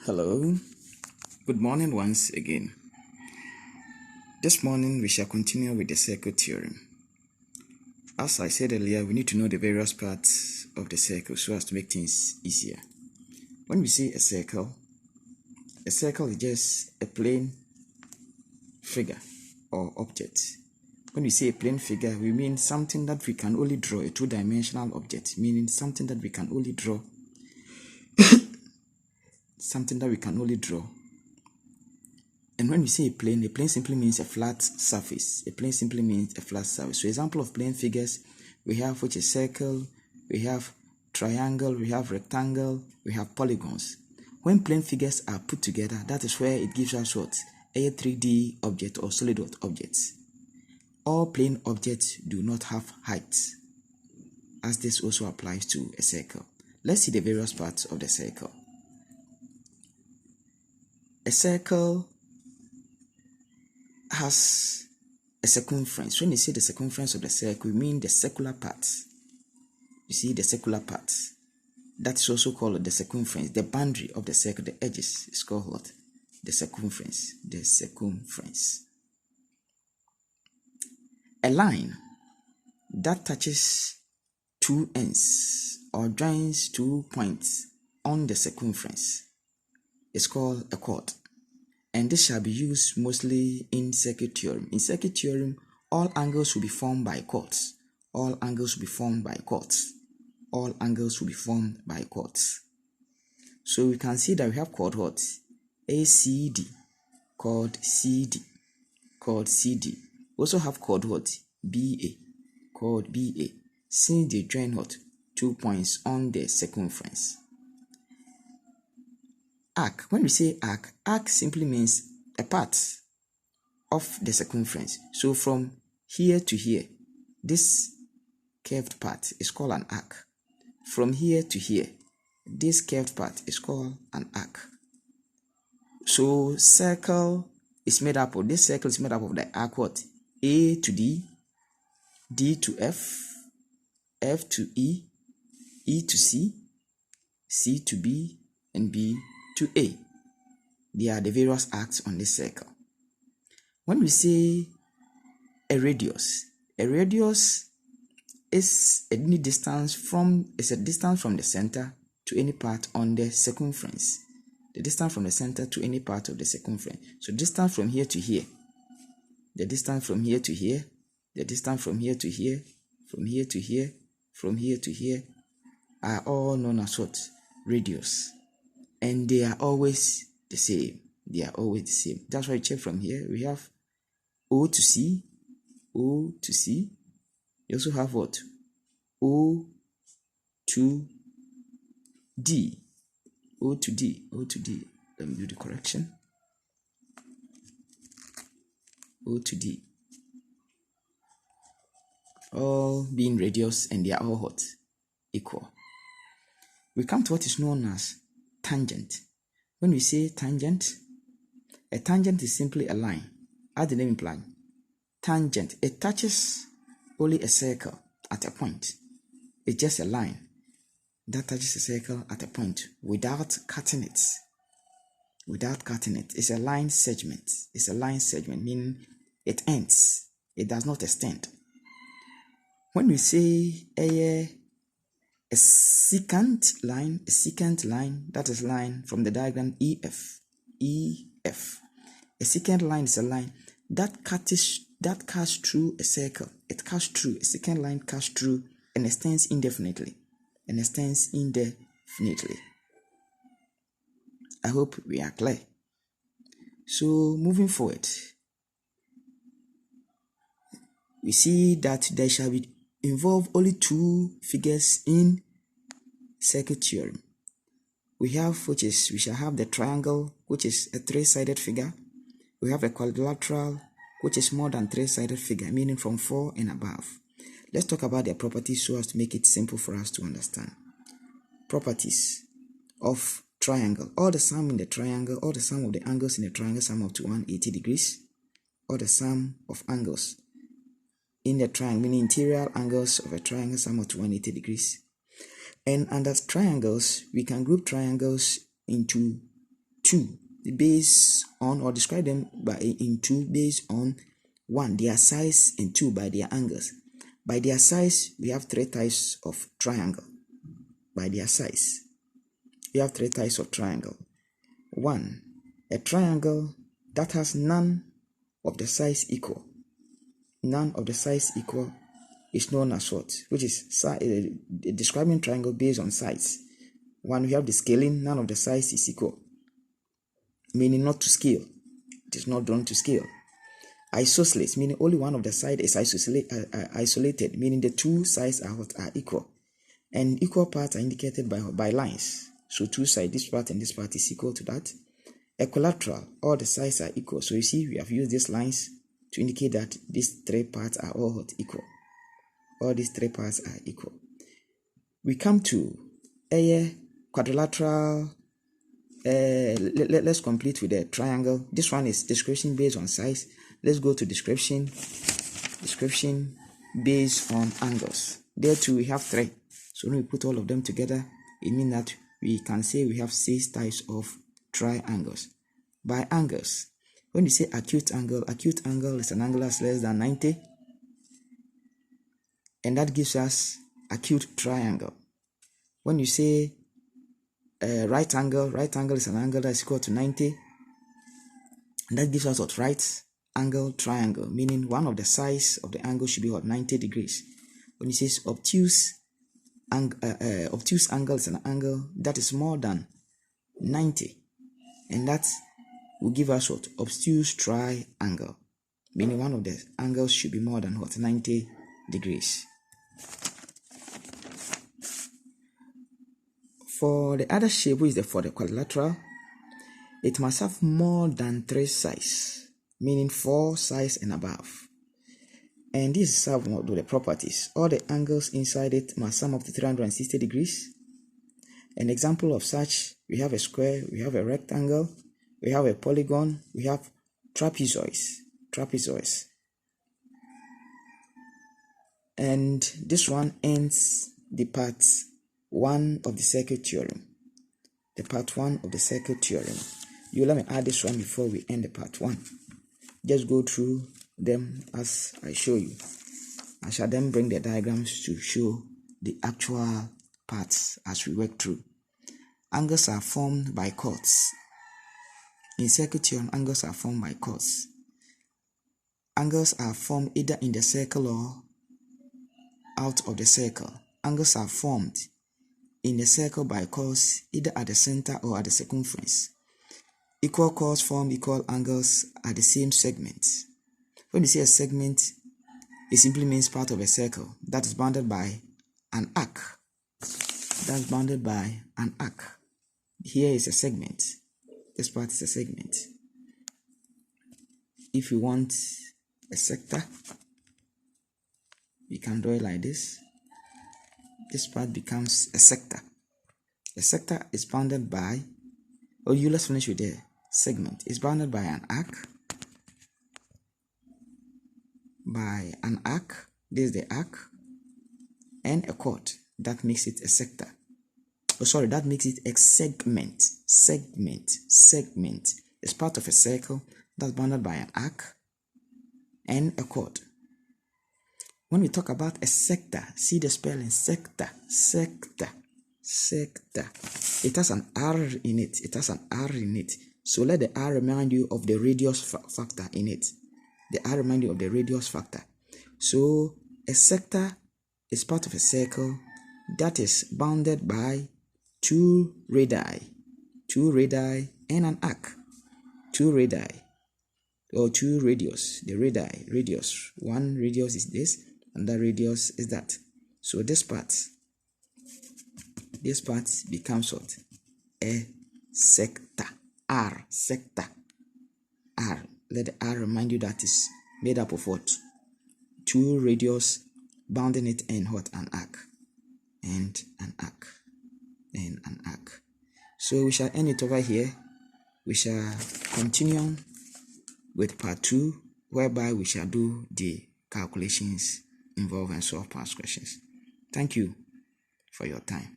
Hello, good morning once again. This morning we shall continue with the circle theorem. As I said earlier, we need to know the various parts of the circle so as to make things easier. When we say a circle is just a plane figure or object. When we say a plane figure, we mean something that we can only draw, a two-dimensional object, meaning something that we can only draw. And when we say a plane simply means a flat surface. A plane simply means a flat surface. So example of plane figures we have, which is circle, we have triangle, we have rectangle, we have polygons. When plane figures are put together, that is where it gives us what? A 3D object or solid objects. All plane objects do not have heights, as this also applies to a circle. Let's see the various parts of the circle. A circle has a circumference. When you say the circumference of the circle, we mean the circular parts. You see the circular parts. That's also called the circumference. The boundary of the circle, the edges, is called what? The circumference. The circumference. A line that touches two ends or joins 2 points on the circumference is called a chord. And this shall be used mostly in circuit theorem. In circuit theorem, all angles will be formed by chords. All angles will be formed by chords. All angles will be formed by chords. So we can see that we have chord what? ACD, chord CD, chord CD. We also have chord what? BA, chord BA, since they join what? 2 points on the circumference. Arc. When we say arc simply means a part of the circumference. So from here to here, this curved part is called an arc. From here to here, this curved part is called an arc. So this circle is made up of the arc what? A to D, D to F, F to E, E to C, C to B, and B to A. They are the various arcs on this circle. When we say a radius is a distance from the center to any part on the circumference. The distance from the center to any part of the circumference. So distance from here to here, the distance from here to here, the distance from here to here, from here to here, from here to here are all known as what? Radius. And they are always the same. They are always the same. That's why you check from here. We have O to C, O to C. You also have what? O to D, O to D, O to D. Let me do the correction. O to D. All being radius, and they are all what? Equal. We come to what is known as tangent. When we say tangent, a tangent is simply a line. As the name implies, tangent, it touches only a circle at a point. It's just a line that touches a circle at a point without cutting it. Without cutting it. It's a line segment. It's a line segment, meaning it ends. It does not extend. When we say a secant line, that is line from the diagram EF. A secant line is a line that cuts through a circle. It cuts through. A secant line cuts through and extends indefinitely. I hope we are clear. So moving forward, we see that there shall be involve only two figures in circuit theorem. We shall have the triangle, which is a three-sided figure. We have a quadrilateral, which is more than three-sided figure, meaning from 4 and above. Let's talk about their properties so as to make it simple for us to understand. Properties of triangle. All the sum in the triangle, all the sum of the angles in the triangle sum up to 180 degrees. All the sum of angles in the triangle, meaning interior angles of a triangle sum up to 180 degrees. And under triangles, we can group triangles into two based on, or describe them in two based on one, their size, and two, by their angles. By their size, we have three types of triangle. By their size, we have three types of triangle. One, a triangle that has none of the size equal. None of the size equal is known as what? Which is describing triangle based on size. One, we have the scaling, none of the size is equal, meaning not to scale. It is not drawn to scale. Isosceles, meaning only one of the sides is isolated, meaning the two sides are equal. And equal parts are indicated by lines. So two sides, this part and this part, is equal to that. Equilateral, all the sides are equal. So you see, we have used these lines to indicate that these three parts are all equal. All these three parts are equal. We come to a quadrilateral. Let's complete with a triangle. This one is description based on size. Let's go to description based on angles. There too we have three. So when we put all of them together, it means that we can say we have 6 types of triangles. By angles, when you say acute angle is an angle that's less than 90, and that gives us acute triangle. When you say right angle is an angle that's equal to 90, and that gives us what? Right angle triangle, meaning one of the sides of the angle should be what? 90 degrees. When you say obtuse angle is an angle that is more than 90, and that will give us what? Obtuse triangle, meaning one of the angles should be more than what? 90 degrees. For the other shape, which is for the quadrilateral, it must have more than 3 sides, meaning 4 sides and above. And this is how we do the properties. All the angles inside it must sum up to 360 degrees. An example of such, we have a square, we have a rectangle, we have a polygon, we have trapezoids. And this one ends the part 1 of the circuit theorem. The part 1 of the circuit theorem. You let me add this one before we end the part 1. Just go through them as I show you. I shall then bring the diagrams to show the actual parts as we work through. Angles are formed by chords. In circuit theorem, angles are formed by chords. Angles are formed either in the circle or out of the circle. Angles are formed in the circle by chords either at the center or at the circumference. Equal chords form equal angles at the same segment. When you say a segment, it simply means part of a circle that is bounded by an arc. That's bounded by an arc. Here is a segment. This part is a segment. If you want a sector, we can draw it like this. This part becomes a sector. A sector is bounded by, let's finish with the segment. It's bounded by an arc. This is the arc, and a chord. That makes it a sector. That makes it a segment. Segment is part of a circle that's bounded by an arc and a chord. When we talk about a sector, see the spelling sector. It has an R in it. So let the R remind you of the radius factor in it. So a sector is part of a circle that is bounded by 2 radii and an arc. 2 radii or 2 radius. The radius. One radius is this, and that radius is that. So this part becomes what? A sector. Sector. R. Let the R remind you that is made up of what? 2 radius bounding it and what? An arc. And an arc. So we shall end it over here. We shall continue with part 2, whereby we shall do the calculations involved and solve past questions. Thank you for your time.